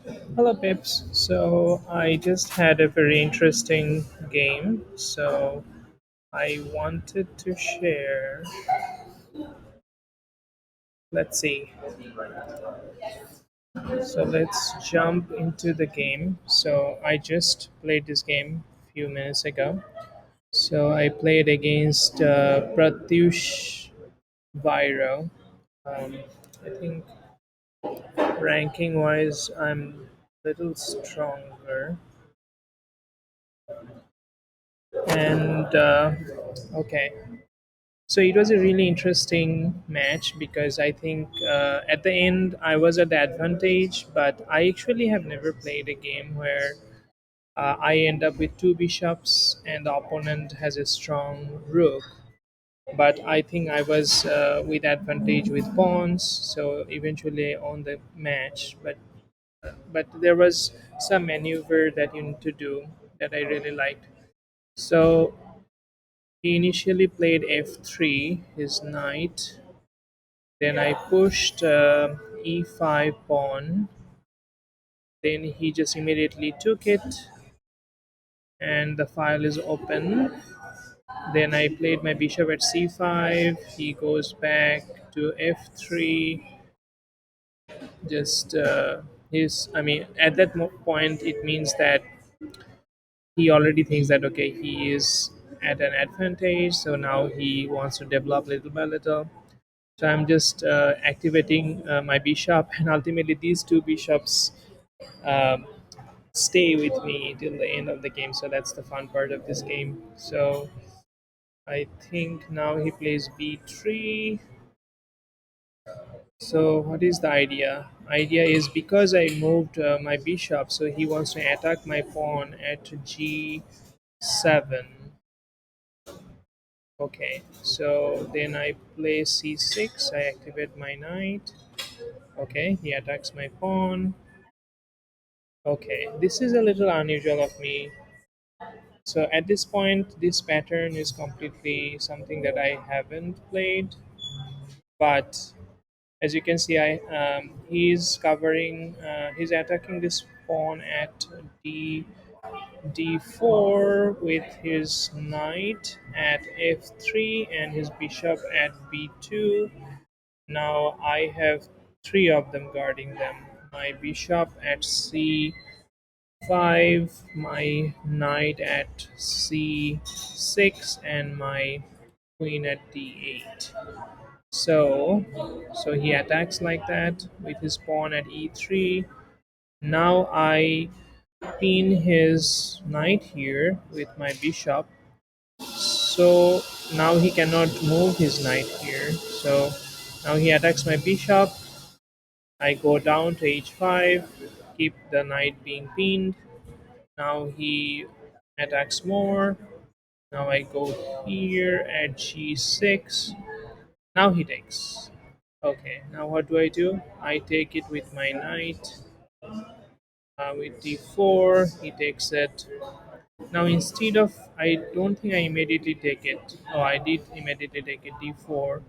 Hello, Pips. So I just had a very interesting game. So I wanted to share. Let's see. So let's jump into the game. So I just played this game a few minutes ago. So I played against Pratyush Vairo. Um, I think ranking wise, I'm a little stronger. And okay, so it was a really interesting match because I think at the end I was at the advantage, but I actually have never played a game where I end up with two bishops and the opponent has a strong rook. But I think I was with advantage with pawns, so eventually on the match. But there was some maneuver that you need to do that I really liked. So he initially played f3, his knight. Then I pushed e5 pawn. Then he just immediately took it, and the file is open. Then I played my bishop at c5. He goes back to f3. Just his, I mean, at that point, it means that he already thinks that okay, he is at an advantage. So now he wants to develop little by little. So I'm just activating my bishop, and ultimately these two bishops um, stay with me till the end of the game. So that's the fun part of this game. So I think now he plays b3. So what is the idea? Idea is because I moved my bishop, so he wants to attack my pawn at g7. Okay, so then I play c6. I activate my knight. Okay, he attacks my pawn. Okay, this is a little unusual of me. So at this point, this pattern is completely something that I haven't played. But as you can see, he's covering, he's attacking this pawn at d4 with his knight at f3 and his bishop at b2. Now I have three of them guarding them. My bishop at c5, my knight at c6, and my queen at d8. So, so he attacks like that with his pawn at e3. Now I pin his knight here with my bishop. So now he cannot move his knight here. So now he attacks my bishop. I go down to h5, keep the knight being pinned. Now he attacks more. Now I go here at g6. Now he takes. Okay, now what do? I take it with my knight. With d4, he takes it. Now instead of, I don't think I immediately take it. Oh, I did immediately take it, d4.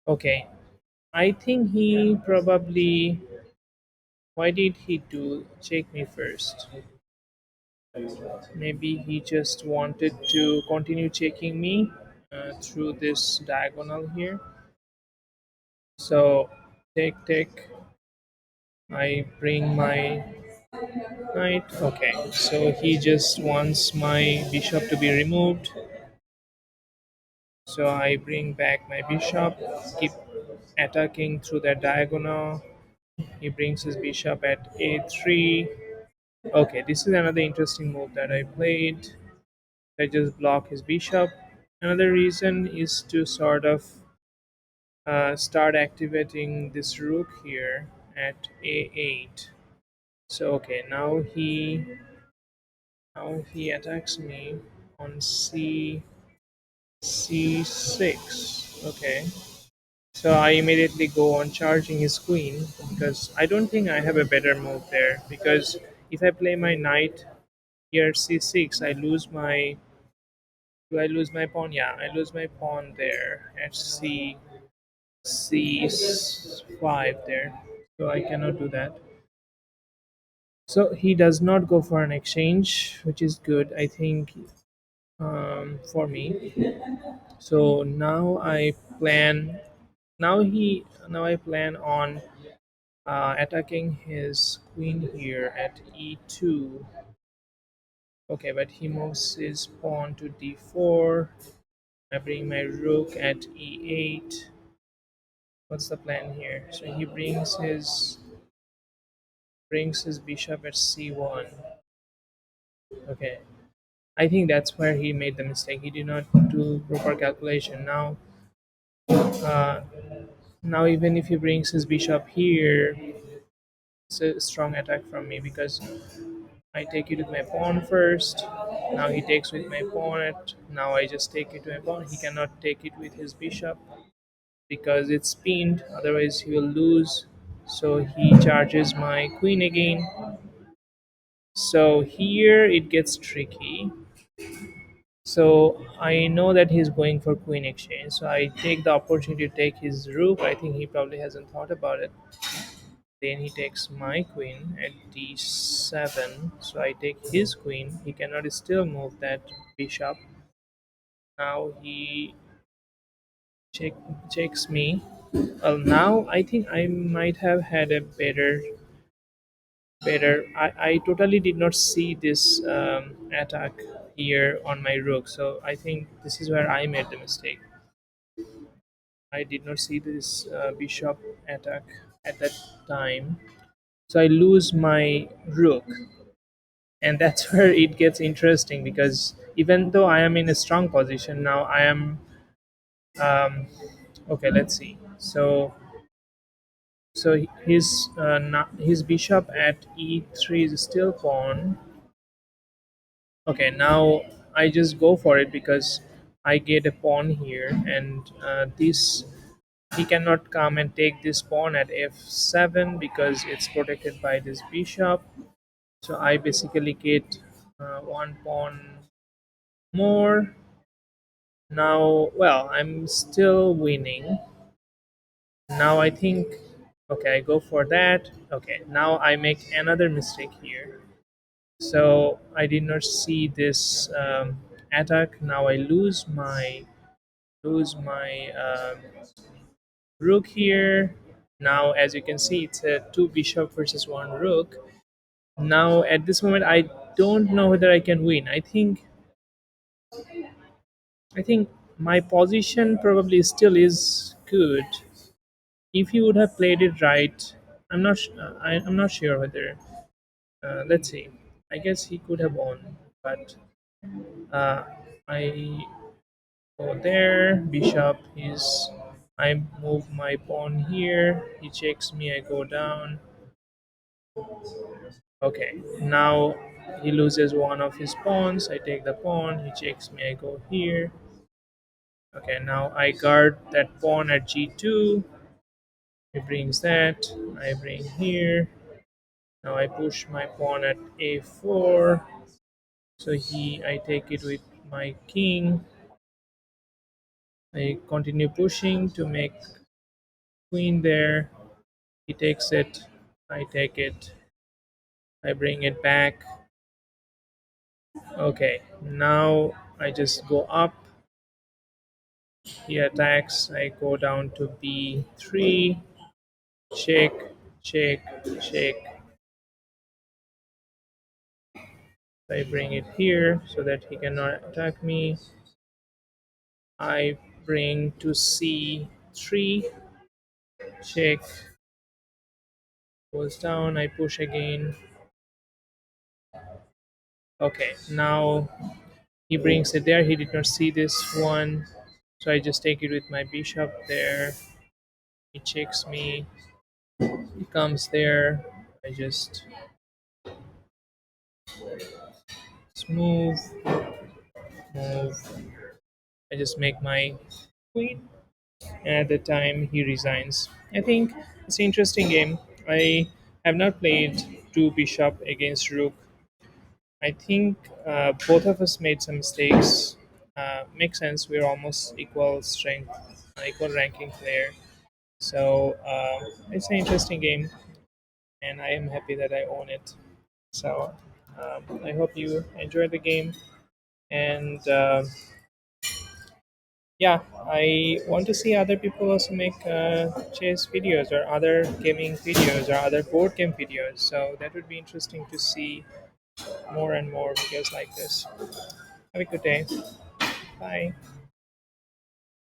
Okay, I think he probably, why did he do check me first? Maybe he just wanted to continue checking me through this diagonal here. So take, I bring my knight. Okay, so he just wants my bishop to be removed. So I bring back my bishop, keep attacking through that diagonal. He brings his bishop at a3. Okay, this is another interesting move that I played. I just block his bishop. Another reason is to sort of start activating this rook here at a8. So okay, now he attacks me on c6. Okay, so I immediately go on charging his queen because I don't think I have a better move there. Because if I play my knight here c6, I lose my. Do I lose my pawn? Yeah, I lose my pawn there at c5 there. So I cannot do that. So he does not go for an exchange, which is good, I think, for me. So now I plan on attacking his queen here at e2. Okay, but he moves his pawn to d4. I bring my rook at e8. What's the plan here? So he brings his bishop at c1. Okay, I think that's where he made the mistake. He did not do proper calculation. Uh, now even if he brings his bishop here, it's a strong attack from me because I take it with my pawn first. Now he takes with my pawn. Now I just take it to my pawn. He cannot take it with his bishop because it's pinned. Otherwise he will lose. So he charges my queen again. So here it gets tricky. So I know that he's going for queen exchange. So I take the opportunity to take his rook. I think he probably hasn't thought about it. Then he takes my queen at d7. So I take his queen. He cannot still move that bishop. Now he check, checks me. Well, now I think I might have had a better. I totally did not see this attack here on my rook. So I think this is where I made the mistake. I did not see this bishop attack at that time. So I lose my rook, and that's where it gets interesting because even though I am in a strong position now, I am okay. Let's see. So his bishop at e3 is still pawn. Okay, now I just go for it because I get a pawn here, and this he cannot come and take this pawn at f7 because it's protected by this bishop. So I basically get one pawn more. Now, well, I'm still winning. Now I think, okay, I go for that. Okay, now I make another mistake here. So I did not see this attack. Now I lose my rook here. Now, as you can see, it's a two bishop versus one rook. Now at this moment, I don't know whether I can win. I think my position probably still is good. If he would have played it right, I'm not sure whether. Let's see. I guess he could have won, but uh, I go there. Bishop is. I move my pawn here. He checks me. I go down. Okay. Now he loses one of his pawns. I take the pawn. He checks me. I go here. Okay. Now I guard that pawn at g2. He brings that. I bring here. Now I push my pawn at a4. So I take it with my king. I continue pushing to make queen there. He takes it. I take it. I bring it back. Okay, now I just go up. He attacks. I go down to b3. Check, check, check. I bring it here so that he cannot attack me. I bring to c3. Check. Goes down. I push again. Okay, now he brings it there. He did not see this one. So I just take it with my bishop there. He checks me. He comes there. I just move, move. I just make my queen. And at the time, he resigns. I think it's an interesting game. I have not played two bishop against rook. I think both of us made some mistakes. Makes sense. We're almost equal strength, equal ranking player. So it's an interesting game, and I am happy that I own it. So I hope you enjoyed the game. And yeah, I want to see other people also make chess videos or other gaming videos or other board game videos. So that would be interesting to see more and more videos like this. Have a good day. Bye.